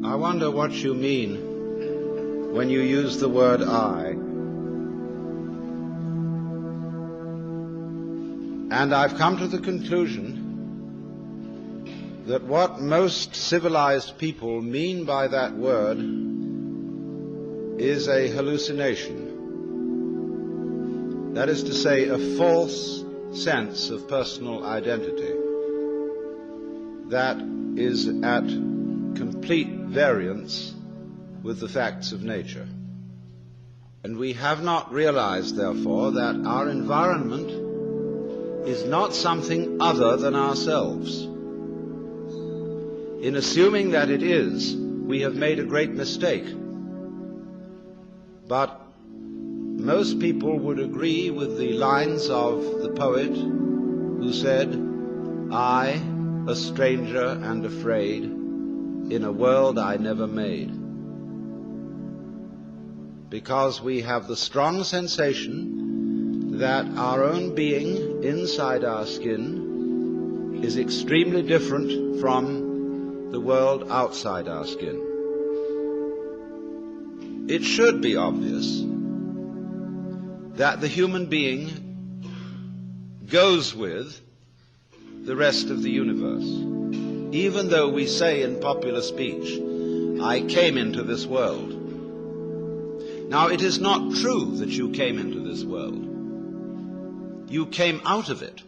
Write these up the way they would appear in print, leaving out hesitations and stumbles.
I wonder what you mean when you use the word I. And I've come to the conclusion that what most civilized people mean by that word is a hallucination. That is to say, a false sense of personal identity that is at complete variance with the facts of nature. And we have not realized, therefore, that our environment is not something other than ourselves. In assuming that it is, we have made a great mistake. But most people would agree with the lines of the poet who said, I, a stranger and afraid, in a world I never made. Because we have the strong sensation that our own being inside our skin is extremely different from the world outside our skin. It should be obvious that the human being goes with the rest of the universe. Even though we say in popular speech, I came into this world. Now, it is not true that you came into this world. You came out of it.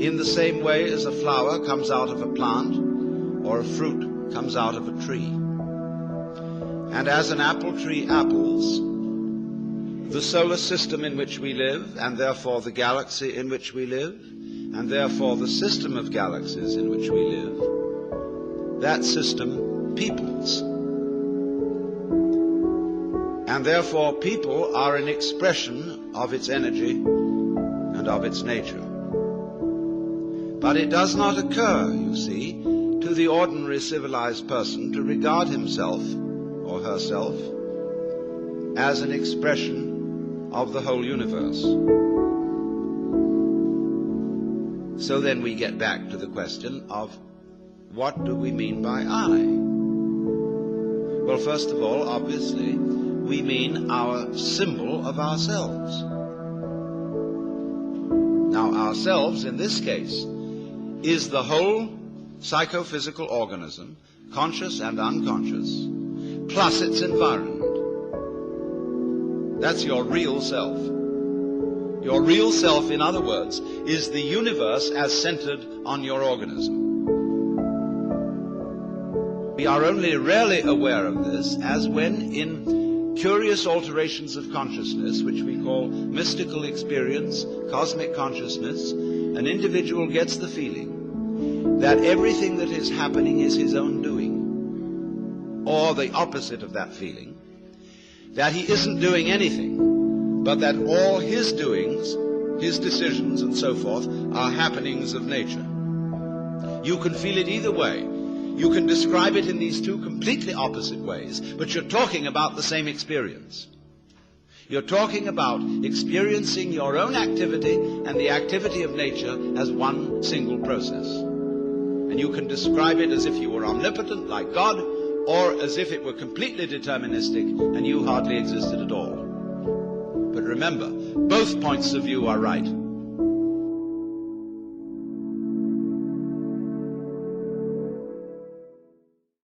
In the same way as a flower comes out of a plant, or a fruit comes out of a tree. And as an apple tree apples, the solar system in which we live, and therefore the galaxy in which we live, and therefore the system of galaxies in which we live, that system peoples. And therefore people are an expression of its energy and of its nature. But it does not occur, you see, to the ordinary civilized person to regard himself or herself as an expression of the whole universe. So then we get back to the question of what do we mean by I? Well, first of all, obviously, we mean our symbol of ourselves. Now, ourselves, in this case, is the whole psychophysical organism, conscious and unconscious, plus its environment. That's your real self. Your real self, in other words, is the universe as centered on your organism. We are only rarely aware of this as when in curious alterations of consciousness, which we call mystical experience, cosmic consciousness, an individual gets the feeling that everything that is happening is his own doing, or the opposite of that feeling, that he isn't doing anything, but that all his doings, his decisions and so forth, are happenings of nature. You can feel it either way. You can describe it in these two completely opposite ways, but you're talking about the same experience. You're talking about experiencing your own activity and the activity of nature as one single process. And you can describe it as if you were omnipotent, like God, or as if it were completely deterministic and you hardly existed at all. But remember, both points of view are right.